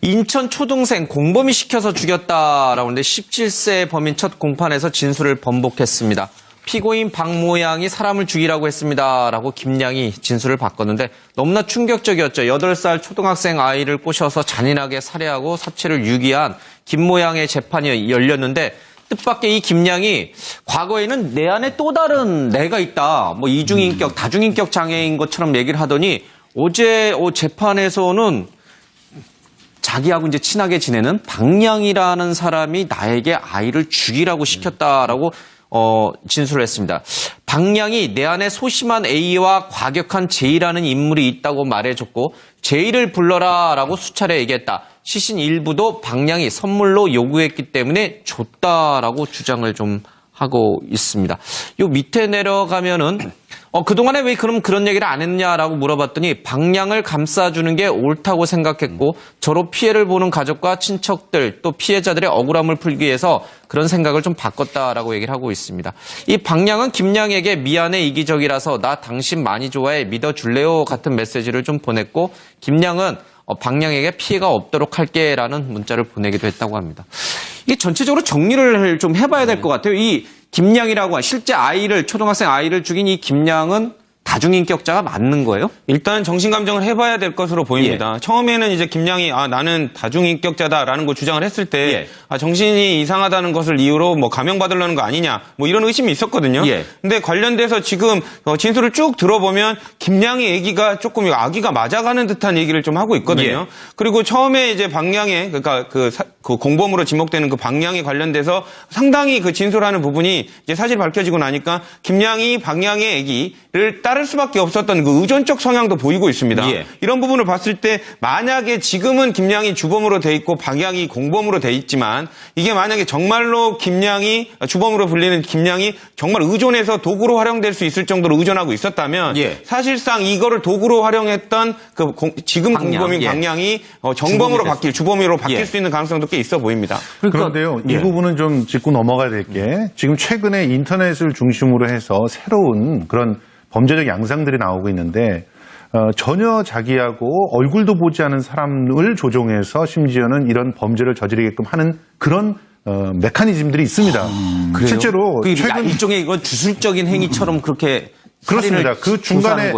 인천 초등생 공범이 시켜서 죽였다라고 하는데 17세 범인 첫 공판에서 진술을 번복했습니다. 피고인 박모양이 사람을 죽이라고 했습니다라고 김양이 진술을 바꿨는데 너무나 충격적이었죠. 8살 초등학생 아이를 꼬셔서 잔인하게 살해하고 사체를 유기한 김모양의 재판이 열렸는데 뜻밖의 이 김양이 과거에는 내 안에 또 다른 내가 있다. 뭐 이중인격, 다중인격 장애인 것처럼 얘기를 하더니 어제 재판에서는 자기하고 이제 친하게 지내는 박양이라는 사람이 나에게 아이를 죽이라고 시켰다라고 진술을 했습니다. 박양이 내 안에 소심한 A와 과격한 J라는 인물이 있다고 말해줬고 J를 불러라라고 수차례 얘기했다. 시신 일부도 박양이 선물로 요구했기 때문에 줬다라고 주장을 좀 하고 있습니다. 요 밑에 내려가면은 그동안에 왜 그런 얘기를 안 했냐라고 물어봤더니 박양을 감싸주는 게 옳다고 생각했고 저로 피해를 보는 가족과 친척들 또 피해자들의 억울함을 풀기 위해서 그런 생각을 좀 바꿨다라고 얘기를 하고 있습니다. 이 박양은 김양에게 미안해 이기적이라서 나 당신 많이 좋아해 믿어줄래요 같은 메시지를 좀 보냈고 김양은 박양에게 피해가 없도록 할게라는 문자를 보내기도 했다고 합니다. 이게 전체적으로 정리를 좀 해봐야 될 것 같아요. 이 김양이라고 실제 초등학생 아이를 죽인 이 김양은 다중인격자가 맞는 거예요? 일단 정신감정을 해봐야 될 것으로 보입니다. 예. 처음에는 이제 김양이 나는 다중인격자다라는 걸 주장을 했을 때 정신이 이상하다는 것을 이유로 뭐 감형받으려는 거 아니냐 뭐 이런 의심이 있었거든요. 예. 근데 관련돼서 지금 진술을 쭉 들어보면 김양의 얘기가 조금 아기가 맞아가는 듯한 얘기를 좀 하고 있거든요. 예. 그리고 처음에 이제 박양의 그러니까 그 공범으로 지목되는 그 박양에 관련돼서 상당히 그 진술하는 부분이 이제 사실 밝혀지고 나니까 김양이 박양의 얘기를 따를 수밖에 없었던 그 의존적 성향도 보이고 있습니다. 예. 이런 부분을 봤을 때 만약에 지금은 김양이 주범으로 돼 있고 박양이 공범으로 돼 있지만 이게 만약에 정말로 주범으로 불리는 김양이 정말 의존해서 도구로 활용될 수 있을 정도로 의존하고 있었다면 사실상 이거를 도구로 활용했던 지금 공범인 박양이 정범으로 주범으로 바뀔 수 있는 가능성도 꽤 있어 보입니다. 그런데요, 이 부분은 좀 짚고 넘어가야 될 게 지금 최근에 인터넷을 중심으로 해서 새로운 그런 범죄적 양상들이 나오고 있는데 전혀 자기하고 얼굴도 보지 않은 사람을 조종해서 심지어는 이런 범죄를 저지르게끔 하는 그런 메커니즘들이 있습니다. 그래요? 실제로 최근 일종의 이건 주술적인 행위처럼 그렇게 그렇습니다. 그 중간에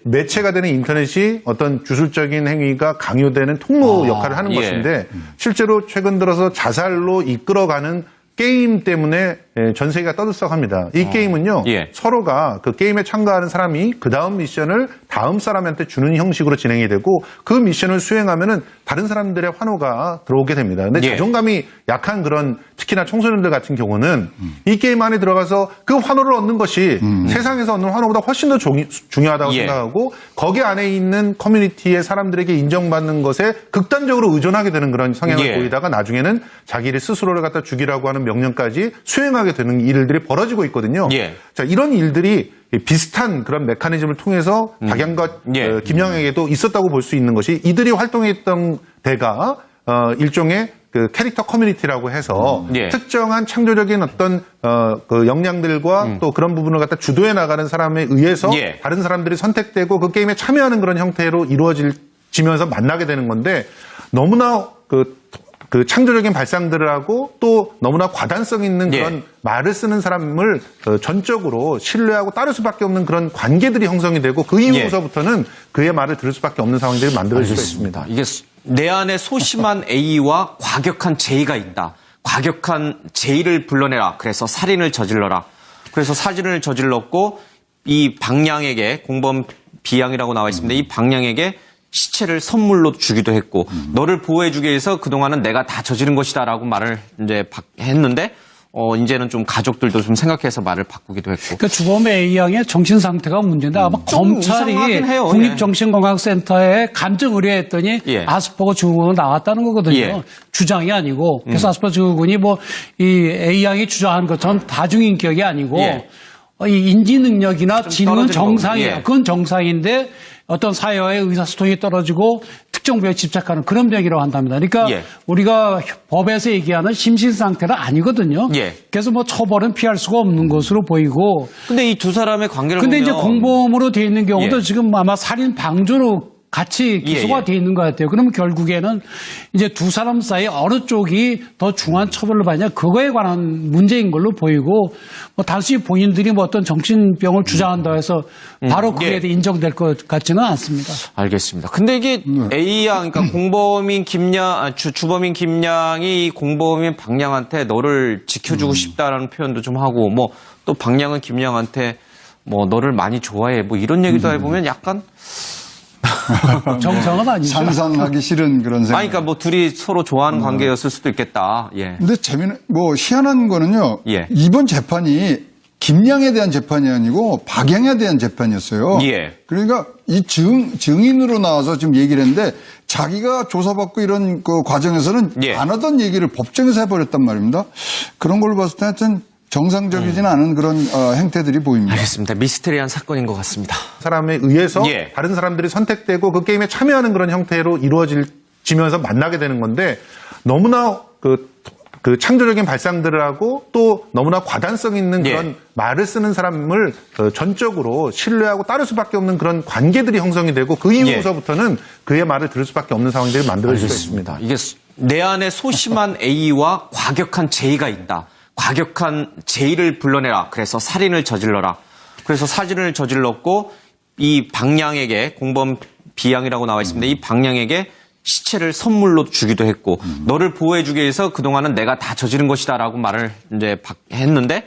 매체가 되는 인터넷이 어떤 주술적인 행위가 강요되는 통로 역할을 하는 것인데 실제로 최근 들어서 자살로 이끌어가는 게임 때문에 전 세계가 떠들썩합니다. 이 게임은요, 서로가 그 게임에 참가하는 사람이 그 다음 미션을 다음 사람한테 주는 형식으로 진행이 되고 그 미션을 수행하면은 다른 사람들의 환호가 들어오게 됩니다. 근데 자존감이 약한 그런 특히나 청소년들 같은 경우는 이 게임 안에 들어가서 그 환호를 얻는 것이 세상에서 얻는 환호보다 훨씬 더 중요하다고 생각하고 거기 안에 있는 커뮤니티의 사람들에게 인정받는 것에 극단적으로 의존하게 되는 그런 성향을 보이다가 나중에는 자기를 스스로를 갖다 죽이라고 하는 명령까지 수행하게 되는 일들이 벌어지고 있거든요. 자, 이런 일들이 비슷한 그런 메커니즘을 통해서 박양과 김양에게도 있었다고 볼 수 있는 것이 이들이 활동했던 데가 일종의 그 캐릭터 커뮤니티라고 해서 특정한 창조적인 어떤 그 역량들과 또 그런 부분을 갖다 주도해 나가는 사람에 의해서 다른 사람들이 선택되고 그 게임에 참여하는 그런 형태로 이루어지면서 만나게 되는 건데 너무나 그 창조적인 발상들을 하고 또 너무나 과단성 있는 그런 말을 쓰는 사람을 전적으로 신뢰하고 따를 수밖에 없는 그런 관계들이 형성이 되고 그 이후서부터는 그의 말을 들을 수밖에 없는 상황들이 만들어질 수 있습니다. 이게 내 안에 소심한 A와 과격한 J가 있다. 과격한 J를 불러내라. 그래서 살인을 저질러라. 그래서 살인을 저질렀고 이 박양에게 공범 B양이라고 나와 있습니다. 이 박양에게 시체를 선물로 주기도 했고 너를 보호해주기 위해서 그동안은 내가 다 저지른 것이다라고 말을 이제 했는데 이제는 좀 가족들도 좀 생각해서 말을 바꾸기도 했고. 그러니까 주범의 A양의 정신 상태가 문제인데 아마 검찰이 국립정신건강센터에 감정 의뢰했더니 아스퍼거 증후군이 나왔다는 거거든요. 주장이 아니고. 그래서 아스퍼거 증후군이 이 A양이 주장하는 것처럼 다중인격이 아니고 이 인지 능력이나 지능은 정상이에요. 그건 정상인데 어떤 사회와의 의사소통이 떨어지고 특정 부에 집착하는 그런 병이라고 한답니다. 그러니까 우리가 법에서 얘기하는 심신 상태는 아니거든요. 그래서 처벌은 피할 수가 없는 것으로 보이고. 근데 이 두 사람의 관계를 근데 보면 이제 공범으로 돼 있는 경우도 지금 아마 살인 방조로 같이 기소가 돼 있는 것 같아요. 그러면 결국에는 이제 두 사람 사이 어느 쪽이 더 중한 처벌을 받냐 그거에 관한 문제인 걸로 보이고 뭐 단순히 본인들이 뭐 어떤 정신병을 주장한다 해서 바로 그게 인정될 것 같지는 않습니다. 알겠습니다. 근데 이게 A양, 그러니까 공범인 주범인 김양이 공범인 박양한테 너를 지켜주고 싶다라는 표현도 좀 하고 뭐 또 박양은 김양한테 뭐 너를 많이 좋아해 뭐 이런 얘기도 해보면 약간 정상은 아니죠. 상상하기 싫은 그런 생각. 아니, 그러니까 뭐 둘이 서로 좋아하는 관계였을 수도 있겠다. 예. 근데 희한한 거는요. 예. 이번 재판이 김양에 대한 재판이 아니고 박양에 대한 재판이었어요. 예. 그러니까 이 증인으로 나와서 지금 얘기를 했는데 자기가 조사받고 이런 그 과정에서는 안 하던 얘기를 법정에서 해버렸단 말입니다. 그런 걸로 봤을 때 하여튼 정상적이지는 않은 그런 행태들이 보입니다. 알겠습니다. 미스테리한 사건인 것 같습니다. 사람에 의해서 다른 사람들이 선택되고 그 게임에 참여하는 그런 형태로 이루어지면서 만나게 되는 건데 너무나 그 창조적인 발상들을 하고 또 너무나 과단성 있는 그런 말을 쓰는 사람을 전적으로 신뢰하고 따를 수밖에 없는 그런 관계들이 형성이 되고 그 이후서부터는 그의 말을 들을 수밖에 없는 상황들이 만들어질 수 있습니다. 이게 내 안에 소심한 A와 과격한 J가 있다. 과격한 J를 불러내라. 그래서 살인을 저질러라. 그래서 살인을 저질렀고 이 박양에게 공범 B양이라고 나와 있습니다. 이 박양에게 시체를 선물로 주기도 했고 너를 보호해주기 위해서 그동안은 내가 다 저지른 것이다라고 말을 이제 했는데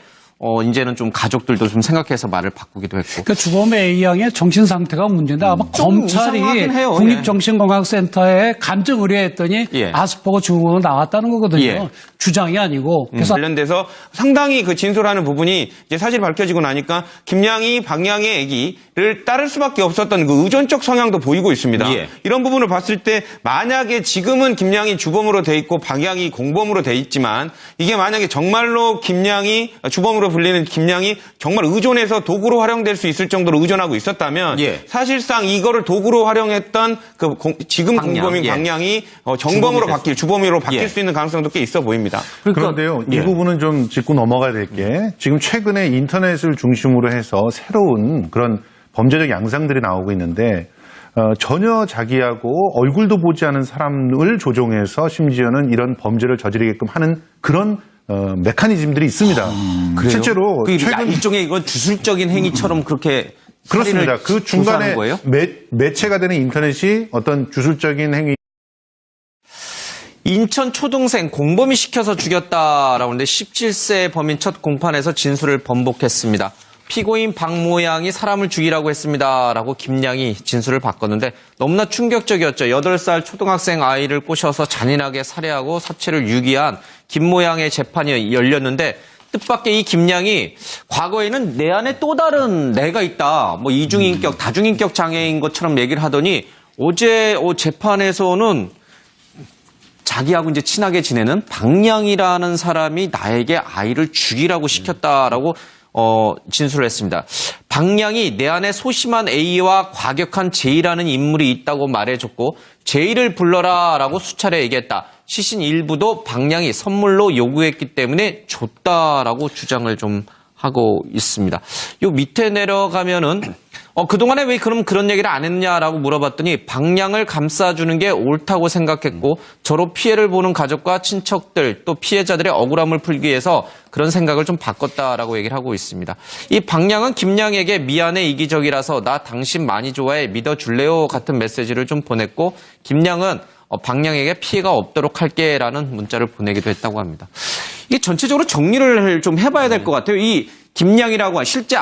이제는 좀 가족들도 좀 생각해서 말을 바꾸기도 했고. 그러니까 주범의 A양의 정신 상태가 문제인데 아마 검찰이 국립정신건강센터에 감정 의뢰했더니 아스퍼거 증후군으로 나왔다는 거거든요. 주장이 아니고. 그래서 관련돼서 상당히 그 진술하는 부분이 이제 사실 밝혀지고 나니까 김양이 박양의 얘기를 따를 수밖에 없었던 그 의존적 성향도 보이고 있습니다. 이런 부분을 봤을 때 만약에 지금은 김양이 주범으로 돼 있고 박양이 공범으로 돼 있지만 이게 만약에 정말로 김양이 주범으로 불리는 김양이 정말 의존해서 도구로 활용될 수 있을 정도로 의존하고 있었다면 사실상 이거를 도구로 활용했던 그 지금 공범인 박양이 정범으로 바뀔 주범으로 바뀔 수 있는 가능성도 꽤 있어 보입니다. 그런데요, 이 부분은 좀 짚고 넘어가야 될 게 지금 최근에 인터넷을 중심으로 해서 새로운 그런 범죄적 양상들이 나오고 있는데 전혀 자기하고 얼굴도 보지 않은 사람을 조종해서 심지어는 이런 범죄를 저지르게끔 하는 그런 메커니즘들이 있습니다. 실제로 최근 일종의 이건 주술적인 행위처럼 그렇게 그렇습니다. 그 중간에 매체가 되는 인터넷이 어떤 주술적인 행위. 인천 초등생 공범이 시켜서 죽였다라고 하는데 17세 범인 첫 공판에서 진술을 번복했습니다. 피고인 박모양이 사람을 죽이라고 했습니다라고 김양이 진술을 바꿨는데 너무나 충격적이었죠. 8살 초등학생 아이를 꼬셔서 잔인하게 살해하고 사체를 유기한 김모양의 재판이 열렸는데 뜻밖의 이 김양이 과거에는 내 안에 또 다른 내가 있다. 뭐 이중인격, 다중인격 장애인 것처럼 얘기를 하더니 어제 재판에서는 자기하고 이제 친하게 지내는 박양이라는 사람이 나에게 아이를 죽이라고 시켰다라고 진술을 했습니다. 박양이 내 안에 소심한 A와 과격한 J라는 인물이 있다고 말해줬고 J를 불러라라고 수차례 얘기했다. 시신 일부도 박양이 선물로 요구했기 때문에 줬다라고 주장을 좀 하고 있습니다. 요 밑에 내려가면은 그동안에 왜 그런 얘기를 안 했냐라고 물어봤더니 박양을 감싸주는 게 옳다고 생각했고 저로 피해를 보는 가족과 친척들 또 피해자들의 억울함을 풀기 위해서 그런 생각을 좀 바꿨다라고 얘기를 하고 있습니다. 이 박양은 김양에게 미안해 이기적이라서 나 당신 많이 좋아해 믿어줄래요 같은 메시지를 좀 보냈고 김양은 박양에게 피해가 없도록 할게라는 문자를 보내기도 했다고 합니다. 이게 전체적으로 정리를 좀 해봐야 될 것 같아요. 이 김양이라고 실제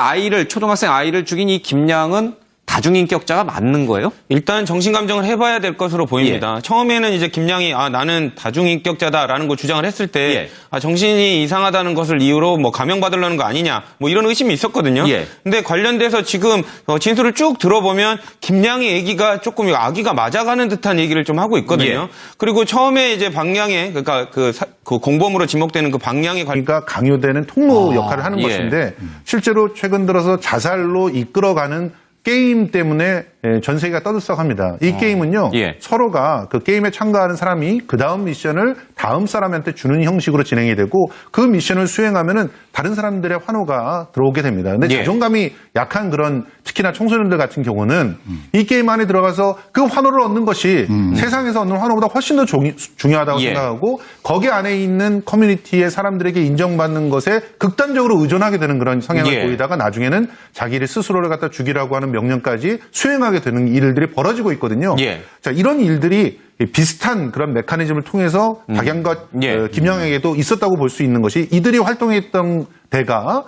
초등학생 아이를 죽인 이 김양은 다중인격자가 맞는 거예요? 일단 정신감정을 해봐야 될 것으로 보입니다. 처음에는 이제 김양이 나는 다중인격자다라는 걸 주장을 했을 때 정신이 이상하다는 것을 이유로 뭐 감형받으려는 거 아니냐 뭐 이런 의심이 있었거든요. 근데 관련돼서 지금 진술을 쭉 들어보면 김양의 얘기가 조금 아기가 맞아가는 듯한 얘기를 좀 하고 있거든요. 그리고 처음에 이제 박양의 그러니까 그 공범으로 지목되는 그 박양의 그러니까 강요되는 통로 역할을 하는 것인데 실제로 최근 들어서 자살로 이끌어가는 게임 때문에 전 세계가 떠들썩합니다. 이 게임은요, 예. 서로가 그 게임에 참가하는 사람이 그 다음 미션을 다음 사람한테 주는 형식으로 진행이 되고 그 미션을 수행하면은 다른 사람들의 환호가 들어오게 됩니다. 근데 예. 자존감이 약한 그런 특히나 청소년들 같은 경우는 이 게임 안에 들어가서 그 환호를 얻는 것이 세상에서 얻는 환호보다 훨씬 더 중요하다고 예. 생각하고 거기 안에 있는 커뮤니티의 사람들에게 인정받는 것에 극단적으로 의존하게 되는 그런 성향을 예. 보이다가 나중에는 자기를 스스로를 갖다 죽이라고 하는 명령까지 수행하게 되는 일들이 벌어지고 있거든요. 예. 자, 이런 일들이 비슷한 그런 메커니즘을 통해서 박양과 예. 김양에게도 있었다고 볼 수 있는 것이 이들이 활동했던 데가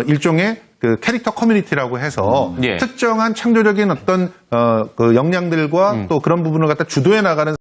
일종의 그 캐릭터 커뮤니티라고 해서 예. 특정한 창조적인 어떤 그 역량들과 또 그런 부분을 갖다 주도해 나가는